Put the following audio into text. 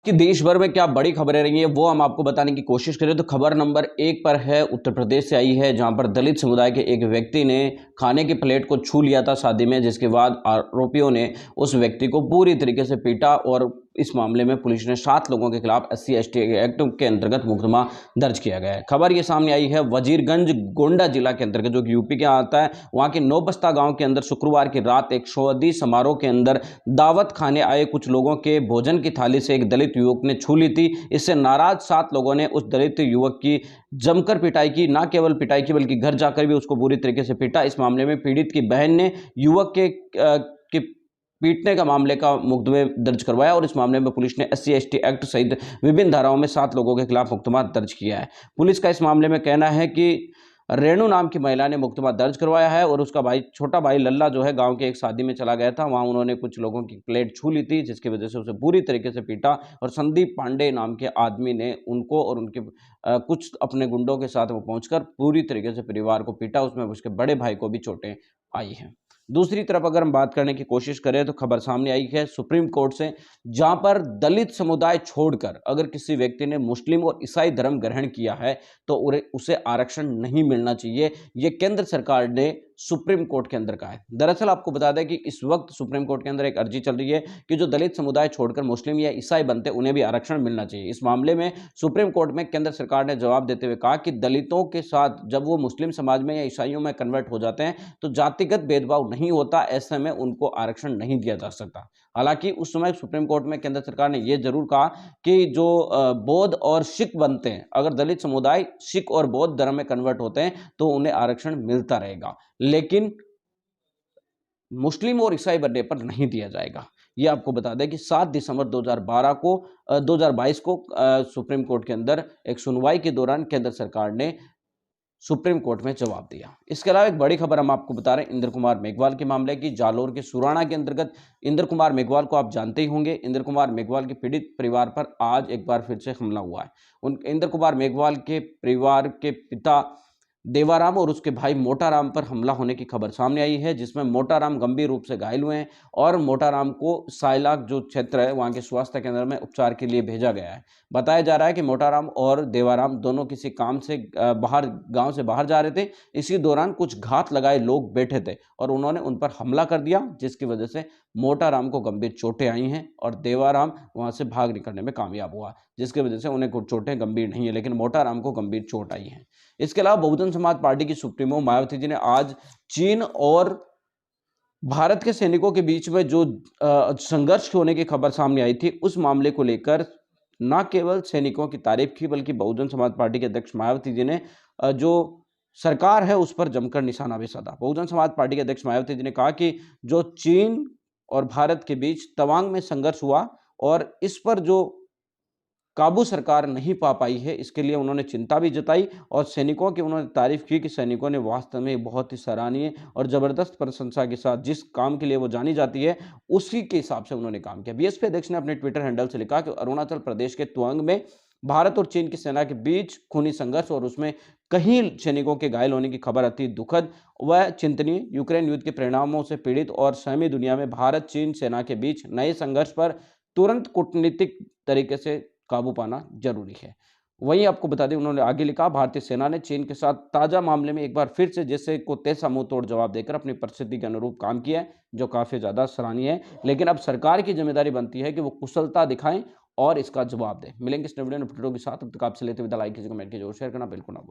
कि देश भर में क्या बड़ी खबरें रही हैं वो हम आपको बताने की कोशिश करें तो खबर नंबर 1 पर है, उत्तर प्रदेश से आई है, जहां पर दलित समुदाय के एक व्यक्ति ने खाने की प्लेट को छू लिया था शादी में, जिसके बाद आरोपियों ने उस व्यक्ति को पूरी तरीके से पीटा और इस मामले में पुलिस ने 7 लोगों के खिलाफ SC/ST एक्ट के अंतर्गत मुकदमा दर्ज किया गया है। खबर ये सामने आई है वजीरगंज गोंडा जिला के अंतर्गत, जो कि यूपी के आता है। वहां के नौबस्ता गांव के अंदर शुक्रवार की रात एक शादी समारोह के अंदर दावत खाने आए कुछ लोगों के भोजन की थाली से एक दलित युवक ने छू ली थी। इससे नाराज 7 लोगों ने उस दलित युवक की जमकर पिटाई की। ना केवल पिटाई की बल्कि घर जाकर भी उसको बुरी तरीके से पीटा। इस मामले में पीड़ित की बहन ने युवक के पीटने का मामले का मुकदमे दर्ज करवाया और इस मामले में पुलिस ने SC/ST एक्ट सहित विभिन्न धाराओं में 7 लोगों के खिलाफ मुकदमा दर्ज किया है। पुलिस का इस मामले में कहना है कि रेणु नाम की महिला ने मुकदमा दर्ज करवाया है और उसका छोटा भाई लल्ला जो है गांव के एक शादी में चला गया था। वहां उन्होंने कुछ लोगों की प्लेट छू ली थी, जिसकी वजह से उसे बुरी तरीके से पीटा और संदीप पांडे नाम के आदमी ने उनको और उनके कुछ अपने गुंडों के साथ वो पहुंचकर पूरी तरीके से परिवार को पीटा। उसमें उसके बड़े भाई को भी चोटें आई हैं। दूसरी तरफ अगर हम बात करने की कोशिश करें तो खबर सामने आई है सुप्रीम कोर्ट से, जहां पर दलित समुदाय छोड़कर अगर किसी व्यक्ति ने मुस्लिम और ईसाई धर्म ग्रहण किया है तो उसे आरक्षण नहीं मिलना चाहिए। यह केंद्र सरकार ने सुप्रीम कोर्ट के अंदर कहा है। दरअसल आपको बता दें कि इस वक्त सुप्रीम कोर्ट के अंदर एक अर्जी चल रही है कि जो दलित समुदाय छोड़कर मुस्लिम या ईसाई बनते उन्हें भी आरक्षण मिलना चाहिए। इस मामले में सुप्रीम कोर्ट में केंद्र सरकार ने जवाब देते हुए कहा कि दलितों के साथ जब वो मुस्लिम समाज में या ईसाइयों में कन्वर्ट हो जाते हैं तो जातिगत भेदभाव नहीं होता, ऐसे में उनको आरक्षण नहीं दिया जा सकता। हालांकि उस समय सुप्रीम कोर्ट में केंद्र सरकार ने यह जरूर कहा कि जो बौद्ध और सिख बनते हैं, अगर दलित समुदाय सिख और बौद्ध धर्म में कन्वर्ट होते हैं तो उन्हें आरक्षण मिलता रहेगा, लेकिन मुस्लिम और ईसाई बनने पर नहीं दिया जाएगा। ये आपको बता दें कि 7 दिसंबर 2022 को सुप्रीम कोर्ट के अंदर एक सुनवाई के दौरान केंद्र सरकार ने सुप्रीम कोर्ट में जवाब दिया। इसके अलावा एक बड़ी खबर हम आपको बता रहे हैं इंद्र कुमार मेघवाल के मामले की। जालोर के सुराणा के अंतर्गत इंद्र कुमार मेघवाल को आप जानते ही होंगे। इंद्र कुमार मेघवाल के पीड़ित परिवार पर आज एक बार फिर से हमला हुआ है। इंद्र कुमार मेघवाल के परिवार के पिता देवाराम और उसके भाई मोटाराम पर हमला होने की खबर सामने आई है, जिसमें मोटाराम गंभीर रूप से घायल हुए हैं और मोटाराम को साइलाक जो क्षेत्र है वहां के स्वास्थ्य केंद्र में उपचार के लिए भेजा गया है। बताया जा रहा है कि मोटाराम और देवाराम दोनों किसी काम से गांव से बाहर जा रहे थे। इसी दौरान कुछ घात लगाए लोग बैठे थे और उन्होंने उन पर हमला कर दिया, जिसकी वजह से मोटाराम को गंभीर चोटें आई हैं और देवाराम वहां से भाग निकलने में कामयाब हुआ, जिसकी वजह से उन्हें कुछ चोटें गंभीर नहीं है, लेकिन मोटाराम को गंभीर चोट आई है। इसके अलावा बहुजन समाज पार्टी की सुप्रीमो मायावती जी ने आज चीन और भारत के सैनिकों के बीच में जो संघर्ष होने की खबर सामने आई थी, उस मामले को लेकर न केवल सैनिकों की तारीफ की बल्कि बहुजन समाज पार्टी के अध्यक्ष मायावती जी ने जो सरकार है उस पर जमकर निशाना भी साधा। बहुजन समाज पार्टी के अध्यक्ष मायावती जी ने कहा कि जो चीन और भारत के बीच तवांग में संघर्ष हुआ और इस पर जो काबू सरकार नहीं पा पाई है, इसके लिए उन्होंने चिंता भी जताई और सैनिकों की उन्होंने तारीफ की कि सैनिकों ने वास्तव में बहुत ही सराहनीय और जबरदस्त प्रशंसा के साथ जिस काम के लिए वो जानी जाती है उसी के हिसाब से उन्होंने काम किया। बीएसपी अध्यक्ष ने अपने ट्विटर हैंडल से लिखा कि अरुणाचल प्रदेश के तवांग में भारत और चीन की सेना के बीच खूनी संघर्ष और उसमें कई सैनिकों के घायल होने की खबर अति दुखद व चिंतनीय। यूक्रेन युद्ध के परिणामों से पीड़ित और सहमी दुनिया में भारत चीन सेना के बीच नए संघर्ष पर तुरंत कूटनीतिक तरीके से काबू पाना जरूरी है। वहीं आपको बता दें उन्होंने आगे लिखा, भारतीय सेना ने चीन के साथ ताजा मामले में एक बार फिर से जैसे को तैसा मुंह तोड़ जवाब देकर अपनी परिस्थिति के अनुरूप काम किया है, जो काफी ज्यादा सराहनीय है। लेकिन अब सरकार की जिम्मेदारी बनती है कि वो कुशलता दिखाएं और इसका जवाब दें। मिलेंगे इस वीडियो में के साथ, तब तक आपसे लेते विदा। लाइक कीजिए, कमेंट कीजिए और शेयर करना बिल्कुल ना भूलें।